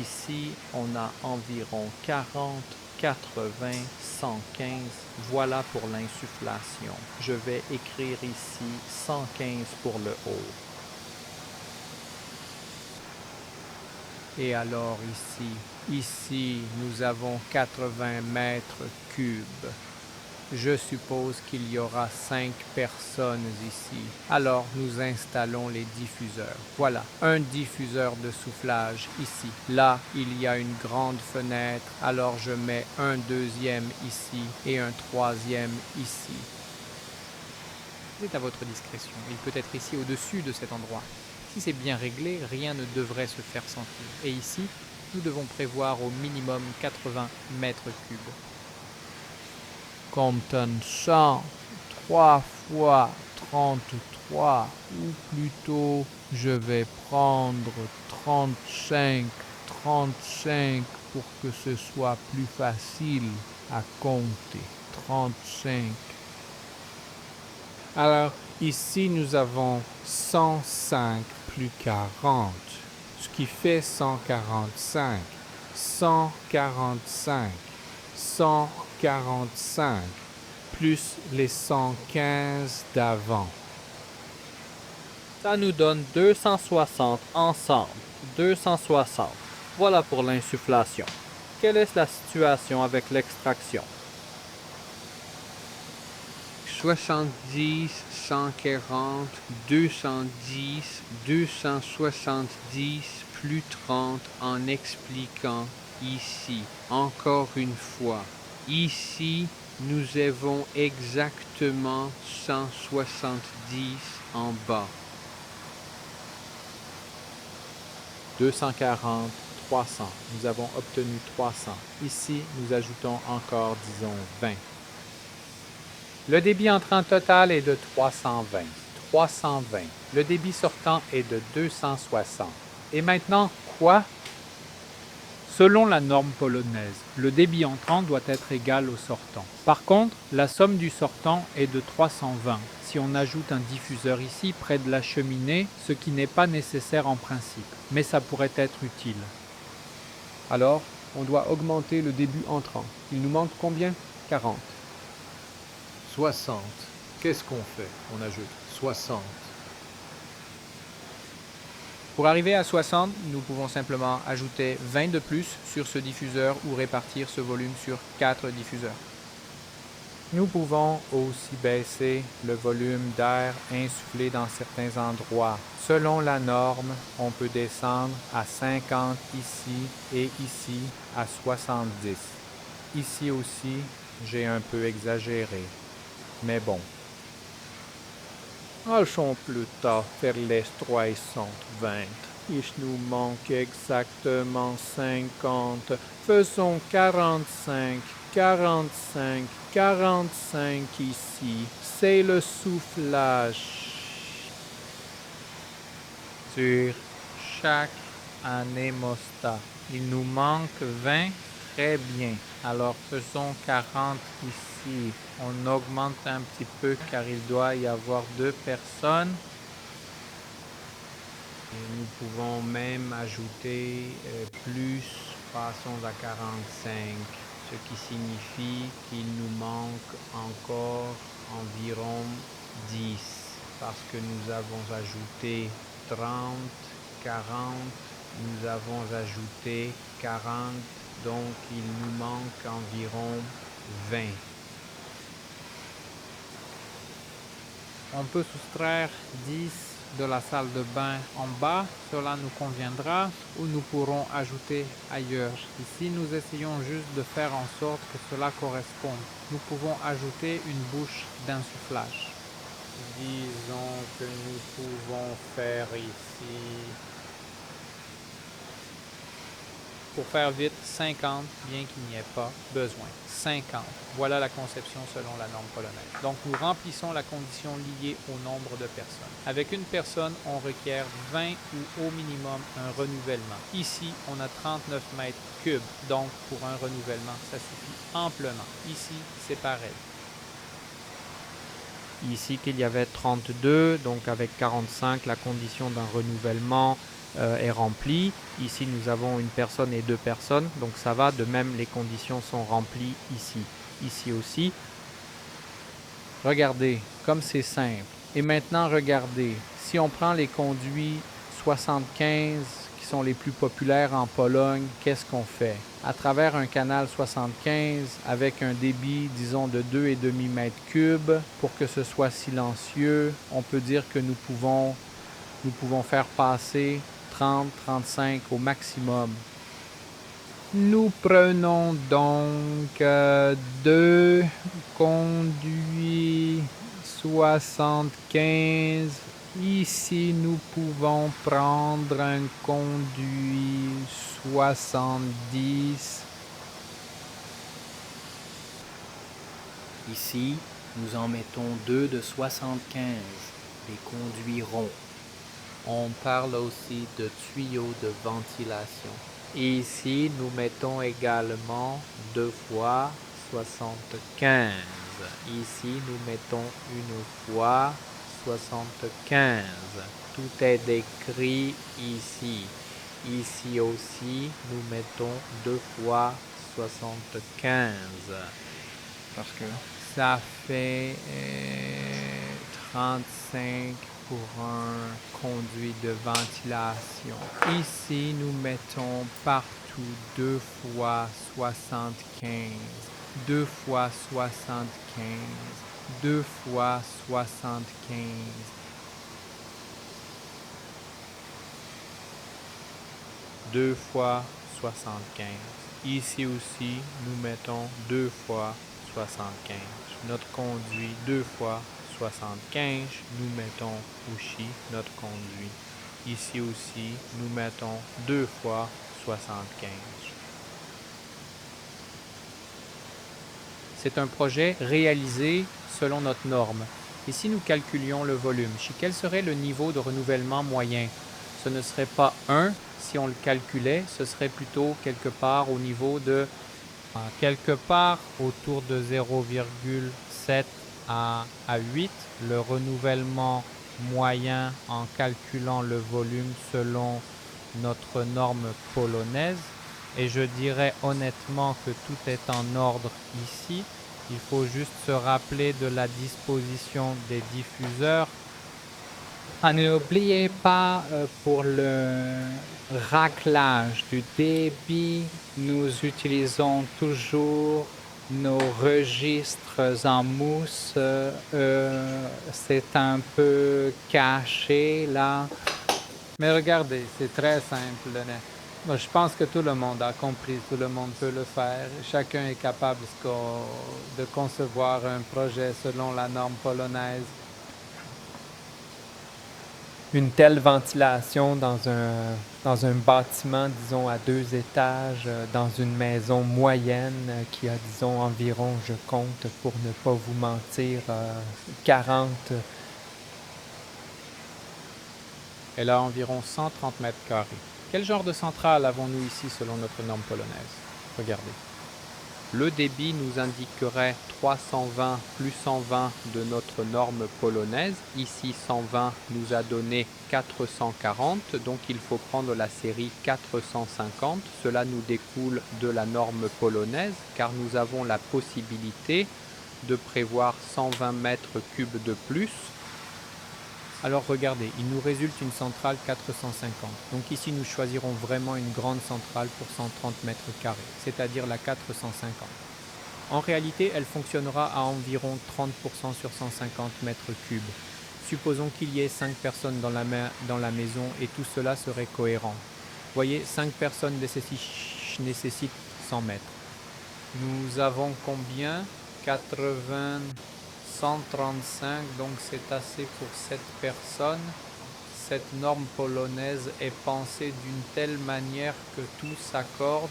Ici, on a environ 40, 80, 115. Voilà pour l'insufflation. Je vais écrire ici 115 pour le haut. Et alors ici, nous avons 80 mètres cubes. Je suppose qu'il y aura 5 personnes ici. Alors, nous installons les diffuseurs. Voilà, un diffuseur de soufflage ici. Là, il y a une grande fenêtre. Alors, je mets un deuxième ici et un troisième ici. C'est à votre discrétion. Il peut être ici au-dessus de cet endroit. Si c'est bien réglé, rien ne devrait se faire sentir. Et ici, nous devons prévoir au minimum 80 mètres cubes. Compton 100, 3 fois 33, ou plutôt je vais prendre 35 pour que ce soit plus facile à compter. 35. Alors ici nous avons 105 plus 40, ce qui fait 145. 145 plus les 115 d'avant. Ça nous donne 260 ensemble. 260. Voilà pour l'insufflation. Quelle est la situation avec l'extraction? 70, 140, 210, 270 plus 30 en expliquant ici. Encore une fois, ici, nous avons exactement 170 en bas. 240, 300. Nous avons obtenu 300. Ici, nous ajoutons encore, disons, 20. Le débit entrant total est de 320. 320. Le débit sortant est de 260. Et maintenant, quoi? Selon la norme polonaise, le débit entrant doit être égal au sortant. Par contre, la somme du sortant est de 320 si on ajoute un diffuseur ici près de la cheminée, ce qui n'est pas nécessaire en principe, mais ça pourrait être utile. Alors, on doit augmenter le débit entrant. Il nous manque combien? 40. 60. Qu'est-ce qu'on fait? On ajoute 60. Pour arriver à 60, nous pouvons simplement ajouter 20 de plus sur ce diffuseur ou répartir ce volume sur 4 diffuseurs. Nous pouvons aussi baisser le volume d'air insufflé dans certains endroits. Selon la norme, on peut descendre à 50 ici et ici à 70. Ici aussi, j'ai un peu exagéré. Mais bon. Allons plus tard faire les 320. Il nous manque exactement 50. Faisons 45, 45, 45 ici. C'est le soufflage. Sur chaque anémostat. Il nous manque 20. Très bien. Alors faisons 40 ici. On augmente un petit peu car il doit y avoir 2 personnes. Et nous pouvons même ajouter plus, passons à 45, ce qui signifie qu'il nous manque encore environ 10, parce que nous avons ajouté 30, 40, nous avons ajouté 40, donc il nous manque environ 20. On peut soustraire 10 de la salle de bain en bas, cela nous conviendra, ou nous pourrons ajouter ailleurs. Ici, nous essayons juste de faire en sorte que cela corresponde. Nous pouvons ajouter une bouche d'insufflage. Disons que nous pouvons faire ici, pour faire vite, 50, bien qu'il n'y ait pas besoin. 50. Voilà la conception selon la norme polonaise. Donc, nous remplissons la condition liée au nombre de personnes. Avec une personne, on requiert 20 ou au minimum un renouvellement. Ici, on a 39 mètres cubes. Donc, pour un renouvellement, ça suffit amplement. Ici, c'est pareil. Ici qu'il y avait 32, donc avec 45, la condition d'un renouvellement est remplie. Ici, nous avons une personne et deux personnes, donc ça va. De même, les conditions sont remplies ici. Ici aussi. Regardez, comme c'est simple. Et maintenant, regardez, si on prend les conduits 75 qui sont les plus populaires en Pologne, qu'est-ce qu'on fait? À travers un canal 75 avec un débit, disons, de 2,5 mètres cubes, pour que ce soit silencieux, on peut dire que nous pouvons faire passer 30-35 au maximum. Nous prenons donc deux conduits 75. Ici, nous pouvons prendre un conduit 70. Ici, nous en mettons deux de 75, des conduits ronds. On parle aussi de tuyaux de ventilation. Ici, nous mettons également 2 fois 75. Ici, nous mettons une fois 75. Tout est décrit ici. Ici aussi, nous mettons 2 fois 75. Parce que Ça fait 35 pour un conduit de ventilation. Ici, nous mettons partout 2 fois 75. 2 fois 75. 2 fois 75. Deux fois 75. Ici aussi, nous mettons 2 fois 75. Notre conduit 2 fois 75, nous mettons aussi notre conduit. Ici aussi, nous mettons 2 fois 75. C'est un projet réalisé selon notre norme. Et si nous calculions le volume, quel serait le niveau de renouvellement moyen? Ce ne serait pas 1 si on le calculait, ce serait plutôt quelque part au niveau de quelque part autour de 0,7 à 8, le renouvellement moyen en calculant le volume selon notre norme polonaise. Et je dirais honnêtement que tout est en ordre ici. Il faut juste se rappeler de la disposition des diffuseurs. N'oubliez pas pour le raclage du débit, nous utilisons toujours nos registres en mousse. C'est un peu caché là. Mais regardez, c'est très simple. Moi, je pense que tout le monde a compris, tout le monde peut le faire. Chacun est capable de concevoir un projet selon la norme polonaise. Une telle ventilation dans un bâtiment, disons, à 2 étages, dans une maison moyenne qui a, disons, environ, je compte pour ne pas vous mentir, 40. Elle a environ 130 mètres carrés. Quel genre de centrale avons-nous ici selon notre norme polonaise? Regardez. Le débit nous indiquerait 320 plus 120 de notre norme polonaise. Ici, 120 nous a donné 440, donc il faut prendre la série 450. Cela nous découle de la norme polonaise, car nous avons la possibilité de prévoir 120 mètres cubes de plus. Alors regardez, il nous résulte une centrale 450. Donc ici, nous choisirons vraiment une grande centrale pour 130 mètres carrés, c'est-à-dire la 450. En réalité, elle fonctionnera à environ 30% sur 150 mètres cubes. Supposons qu'il y ait 5 personnes dans la maison et tout cela serait cohérent. Voyez, 5 personnes nécessitent 100 mètres. Nous avons combien? 80... 135, donc c'est assez pour 7 personnes. Cette norme polonaise est pensée d'une telle manière que tout s'accorde